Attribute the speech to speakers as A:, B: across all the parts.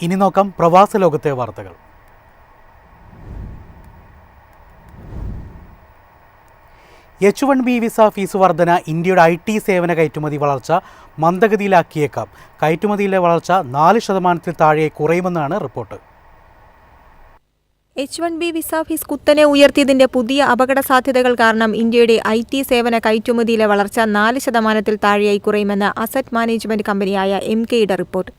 A: ഇനി നോക്കാം പ്രവാസ ലോകത്തെ വാർത്തകൾ. H1B വിസ ഫീസ് വർധന ഇന്ത്യയുടെ IT സേവന കയറ്റുമതി വളർച്ച മന്ദഗതിയിലാക്കിയേക്കാം. കയറ്റുമതിയിലെ വളർച്ച 4% താഴെ കുറയുമെന്നാണ് റിപ്പോർട്ട്.
B: H1B വിസ ഫീസ് കുത്തനെ ഉയർത്തിയതിന്റെ പുതിയ അപകട സാധ്യതകൾ കാരണം ഇന്ത്യയുടെ IT സേവന കയറ്റുമതിയിലെ വളർച്ച 4% താഴെയായി കുറയുമെന്ന് അസറ്റ് മാനേജ്മെന്റ് കമ്പനിയായ MKയുടെ റിപ്പോർട്ട്.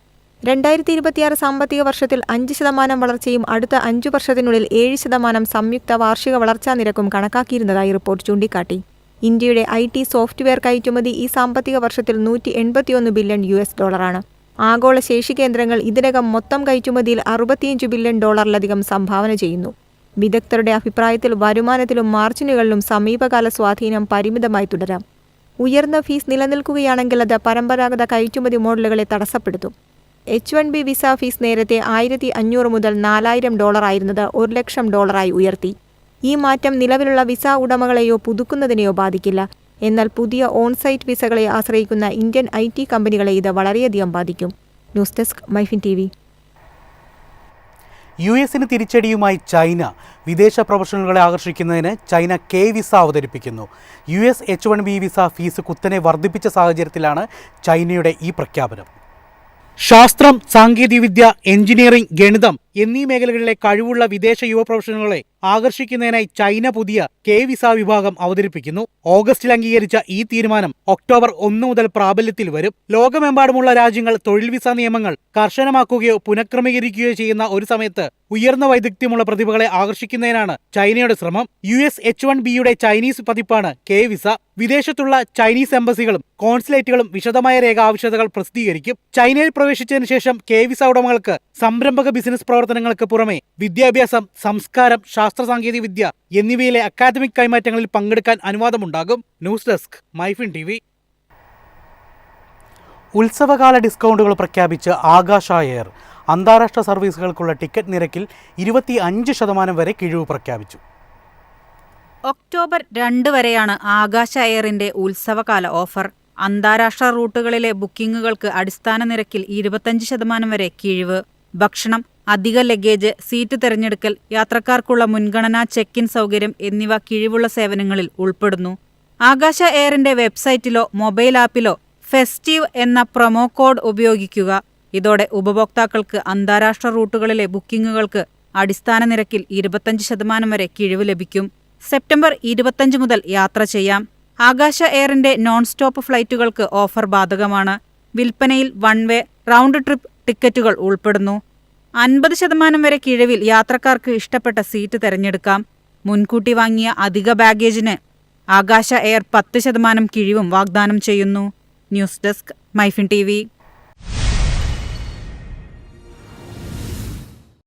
B: 2026 സാമ്പത്തിക വർഷത്തിൽ 5% വളർച്ചയും അടുത്ത 5 വർഷത്തിനുള്ളിൽ 7% സംയുക്ത വാർഷിക വളർച്ചാ നിരക്കും കണക്കാക്കിയിരുന്നതായി റിപ്പോർട്ട് ചൂണ്ടിക്കാട്ടി. ഇന്ത്യയുടെ IT സോഫ്റ്റ്വെയർ കയറ്റുമതി ഈ സാമ്പത്തിക വർഷത്തിൽ $181 ബില്യൺ ആണ്. ആഗോള ശേഷി കേന്ദ്രങ്ങൾ ഇതിനകം മൊത്തം കയറ്റുമതിയിൽ $65 ബില്യൺ സംഭാവന ചെയ്യുന്നു. വിദഗ്ധരുടെ അഭിപ്രായത്തിൽ വരുമാനത്തിലും മാർജിനുകളിലും സമീപകാല സ്വാധീനം പരിമിതമായി തുടരാം. ഉയർന്ന ഫീസ് നിലനിൽക്കുകയാണെങ്കിൽ അത് പരമ്പരാഗത കയറ്റുമതി മോഡലുകളെ തടസ്സപ്പെടുത്തും. H1B വിസ ഫീസ് നേരത്തെ $1,500 മുതൽ $4,000 ആയിരുന്നത് $1,00,000 ഉയർത്തി. ഈ മാറ്റം നിലവിലുള്ള വിസ ഉടമകളെയോ പുതുക്കുന്നതിനെയോ ബാധിക്കില്ല. എന്നാൽ പുതിയ ഓൺസൈറ്റ് വിസകളെ ആശ്രയിക്കുന്ന ഇന്ത്യൻ IT കമ്പനികളെ ഇത് വളരെയധികം ബാധിക്കും. News desk MyFin TV.
A: US-ന് തിരിച്ചടിയുമായി ചൈന. വിദേശ പ്രൊഫഷണലുകളെ ആകർഷിക്കുന്നതിന് ചൈന K വിസ അവതരിപ്പിക്കുന്നു. US H1B വിസ ഫീസ് കുത്തനെ വർദ്ധിപ്പിച്ച സാഹചര്യത്തിലാണ് ചൈനയുടെ ഈ പ്രഖ്യാപനം. ശാസ്ത്രം, സാങ്കേതികവിദ്യ, എഞ്ചിനീയറിംഗ്, ഗണിതം എന്നീ മേഖലകളിലെ കഴിവുള്ള വിദേശ യുവ പ്രൊഫഷണലുകളെ ആകർഷിക്കുന്നതിനായി ചൈന പുതിയ K വിസ വിഭാഗം അവതരിപ്പിക്കുന്നു. ഓഗസ്റ്റിൽ അംഗീകരിച്ച ഈ തീരുമാനം ഒക്ടോബർ 1 മുതൽ പ്രാബല്യത്തിൽ വരും. ലോകമെമ്പാടുമുള്ള രാജ്യങ്ങൾ തൊഴിൽ വിസ നിയമങ്ങൾ കർശനമാക്കുകയോ പുനഃക്രമീകരിക്കുകയോ ചെയ്യുന്ന ഒരു സമയത്ത് ഉയർന്ന വൈദഗ്ധ്യമുള്ള പ്രതിഭകളെ ആകർഷിക്കുന്നതിനാണ് ചൈനയുടെ ശ്രമം. US H1Bയുടെ ചൈനീസ് പതിപ്പാണ് K വിസ. വിദേശത്തുള്ള ചൈനീസ് എംബസികളും കോൺസുലേറ്റുകളും വിശദമായ രേഖ ആവശ്യകതകൾ പ്രസിദ്ധീകരിക്കും. ചൈനയിൽ പ്രവേശിച്ചതിനു ശേഷം K വിസ ഉടമകൾക്ക് സംരംഭക ബിസിനസ് പ്രവർത്തനങ്ങൾക്ക് പുറമെ വിദ്യാഭ്യാസം, സംസ്കാരം, ശാസ്ത്ര സാങ്കേതിക വിദ്യ എന്നിവയിലെ അക്കാദമിക് കൈമാറ്റങ്ങളിൽ പങ്കെടുക്കാൻ അനുവാദമുണ്ടാകും. News desk MyFin TV. ഉത്സവകാല ഡിസ്കൗണ്ടുകൾ പ്രഖ്യാപിച്ച് ആകാശ എയർ. അന്താരാഷ്ട്ര സർവീസുകൾക്കുള്ള ടിക്കറ്റ് നിരക്കിൽ 25% വരെ കിഴിവ് പ്രഖ്യാപിച്ചു.
C: ഒക്ടോബർ 2 വരെയാണ് ആകാശ എയറിന്റെ ഉത്സവകാല ഓഫർ. അന്താരാഷ്ട്ര റൂട്ടുകളിലെ ബുക്കിംഗുകൾക്ക് അടിസ്ഥാന നിരക്കിൽ 25% വരെ കിഴിവ്. ഭക്ഷണം, അധിക ലഗേജ്, സീറ്റ് തിരഞ്ഞെടുക്കൽ, യാത്രക്കാർക്കുള്ള മുൻഗണനാ ചെക്ക് ഇൻ സൗകര്യം എന്നിവ കിഴിവുള്ള സേവനങ്ങളിൽ ഉൾപ്പെടുന്നു. ആകാശ എയറിന്റെ വെബ്സൈറ്റിലോ മൊബൈൽ ആപ്പിലോ ഫെസ്റ്റീവ് എന്ന പ്രൊമോ കോഡ് ഉപയോഗിക്കുക. ഇതോടെ ഉപഭോക്താക്കൾക്ക് അന്താരാഷ്ട്ര റൂട്ടുകളിലെ ബുക്കിംഗുകൾക്ക് അടിസ്ഥാന നിരക്കിൽ 25% വരെ കിഴിവ് ലഭിക്കും. സെപ്റ്റംബർ 25 മുതൽ യാത്ര ചെയ്യാം. ആകാശ എയറിന്റെ നോൺ സ്റ്റോപ്പ് ഫ്ലൈറ്റുകൾക്ക് ഓഫർ ബാധകമാണ്. വിൽപ്പനയിൽ വൺ വേ, റൗണ്ട് ട്രിപ്പ് ടിക്കറ്റുകൾ ഉൾപ്പെടുന്നു. 50% വരെ കിഴിവിൽ യാത്രക്കാർക്ക് ഇഷ്ടപ്പെട്ട സീറ്റ് തിരഞ്ഞെടുക്കാം. മുൻകൂട്ടി വാങ്ങിയ അധിക ബാഗേജിന് ആകാശ എയർ 10% കിഴിവും വാഗ്ദാനം ചെയ്യുന്നു. News desk MyFin TV.